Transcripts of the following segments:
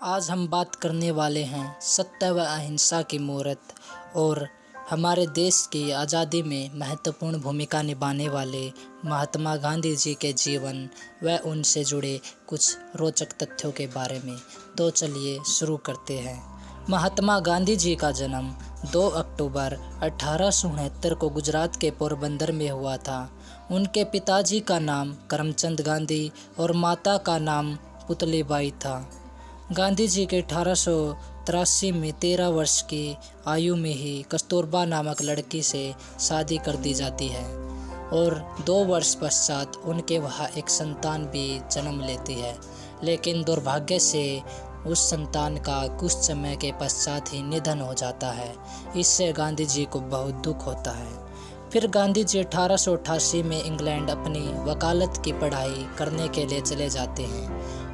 आज हम बात करने वाले हैं सत्य व अहिंसा की मूर्त और हमारे देश की आज़ादी में महत्वपूर्ण भूमिका निभाने वाले महात्मा गांधी जी के जीवन व उनसे जुड़े कुछ रोचक तथ्यों के बारे में। तो चलिए शुरू करते हैं। महात्मा गांधी जी का जन्म 2 अक्टूबर 1869 को गुजरात के पोरबंदर में हुआ था। उनके पिताजी का नाम करमचंद गांधी और माता का नाम पुतलीबाई था। गांधी जी के 1883 में 13 वर्ष की आयु में ही कस्तूरबा नामक लड़की से शादी कर दी जाती है और 2 वर्ष पश्चात उनके वहाँ एक संतान भी जन्म लेती है, लेकिन दुर्भाग्य से उस संतान का कुछ समय के पश्चात ही निधन हो जाता है। इससे गांधी जी को बहुत दुख होता है। फिर गांधी जी 1888 में इंग्लैंड अपनी वकालत की पढ़ाई करने के लिए चले जाते हैं।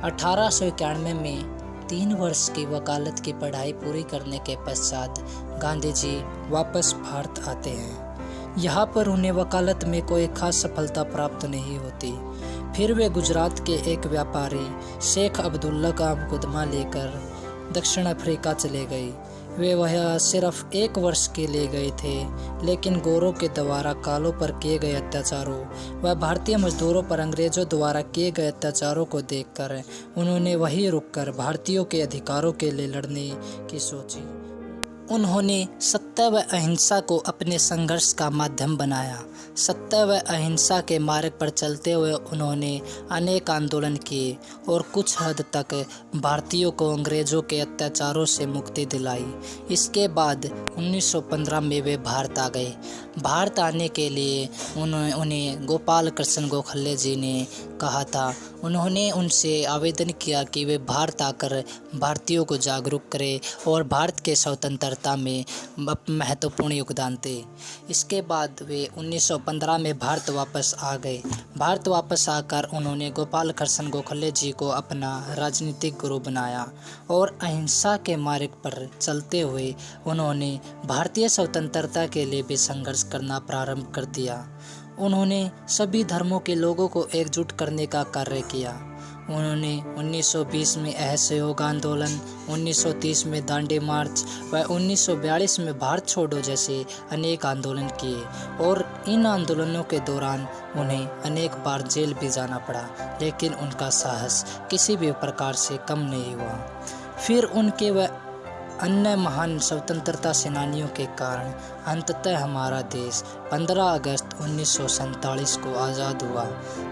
1891 में 3 वर्ष की वकालत की पढ़ाई पूरी करने के पश्चात गांधी जी वापस भारत आते हैं। यहाँ पर उन्हें वकालत में कोई खास सफलता प्राप्त नहीं होती। फिर वे गुजरात के एक व्यापारी शेख अब्दुल्ला का मुकदमा लेकर दक्षिण अफ्रीका चले गए। वे वह सिर्फ 1 वर्ष के लिए गए थे, लेकिन गोरों के द्वारा कालों पर किए गए अत्याचारों व भारतीय मजदूरों पर अंग्रेजों द्वारा किए गए अत्याचारों को देखकर उन्होंने वहीं रुककर भारतीयों के अधिकारों के लिए लड़ने की सोची। उन्होंने सत्य व अहिंसा को अपने संघर्ष का माध्यम बनाया। सत्य व अहिंसा के मार्ग पर चलते हुए उन्होंने अनेक आंदोलन किए और कुछ हद तक भारतीयों को अंग्रेज़ों के अत्याचारों से मुक्ति दिलाई। इसके बाद 1915 में वे भारत आ गए। भारत आने के लिए उन्हें गोपाल कृष्ण गोखले जी ने कहा था। उन्होंने उनसे आवेदन किया कि वे भारत आकर भारतीयों को जागरूक करें और भारत के स्वतंत्रता में महत्वपूर्ण योगदान दें। इसके बाद वे 1915 में भारत वापस आ गए। भारत वापस आकर उन्होंने गोपाल कृष्ण गोखले जी को अपना राजनीतिक गुरु बनाया और अहिंसा के मार्ग पर चलते हुए उन्होंने भारतीय स्वतंत्रता के लिए भी संघर्ष करना प्रारंभ कर दिया। उन्होंने सभी धर्मों के लोगों को एकजुट करने का कार्य किया। उन्होंने 1920 में असहयोग आंदोलन, 1930 में दांडी मार्च व 1942 में भारत छोड़ो जैसे अनेक आंदोलन किए और इन आंदोलनों के दौरान उन्हें अनेक बार जेल भी जाना पड़ा, लेकिन उनका साहस किसी भी प्रकार से कम नहीं हुआ। फिर उनके व अन्य महान स्वतंत्रता सेनानियों के कारण अंततः हमारा देश 15 अगस्त 1947 को आज़ाद हुआ।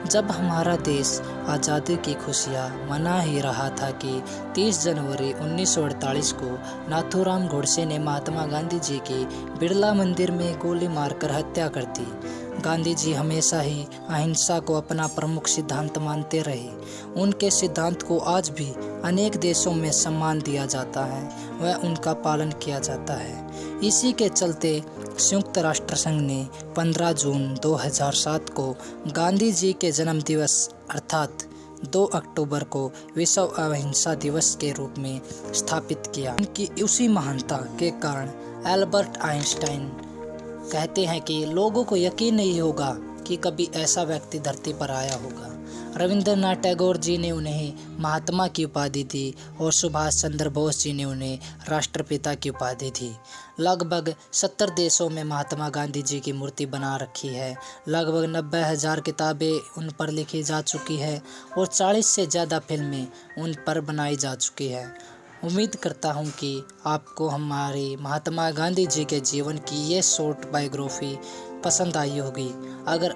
जब हमारा देश आज़ादी की खुशियाँ मना ही रहा था कि 30 जनवरी 1948 को नाथूराम गोडसे ने महात्मा गांधी जी की बिरला मंदिर में गोली मारकर हत्या कर दी। गांधी जी हमेशा ही अहिंसा को अपना प्रमुख सिद्धांत मानते रहे। उनके सिद्धांत को आज भी अनेक देशों में सम्मान दिया जाता है व उनका पालन किया जाता है। इसी के चलते संयुक्त राष्ट्र संघ ने 15 जून 2007 को गांधी जी के जन्म दिवस अर्थात 2 अक्टूबर को विश्व अहिंसा दिवस के रूप में स्थापित किया। उनकी उसी महानता के कारण एल्बर्ट आइंस्टाइन कहते हैं कि लोगों को यकीन नहीं होगा कि कभी ऐसा व्यक्ति धरती पर आया होगा। रविंद्रनाथ टैगोर जी ने उन्हें महात्मा की उपाधि दी और सुभाष चंद्र बोस जी ने उन्हें राष्ट्रपिता की उपाधि दी। लगभग 70 देशों में महात्मा गांधी जी की मूर्ति बना रखी है। लगभग 90,000 किताबें उन पर लिखी जा चुकी है और 40 से ज़्यादा फिल्में उन पर बनाई जा चुकी है। उम्मीद करता हूँ कि आपको हमारी महात्मा गांधी जी के जीवन की ये शॉर्ट बायोग्राफी पसंद आई होगी। अगर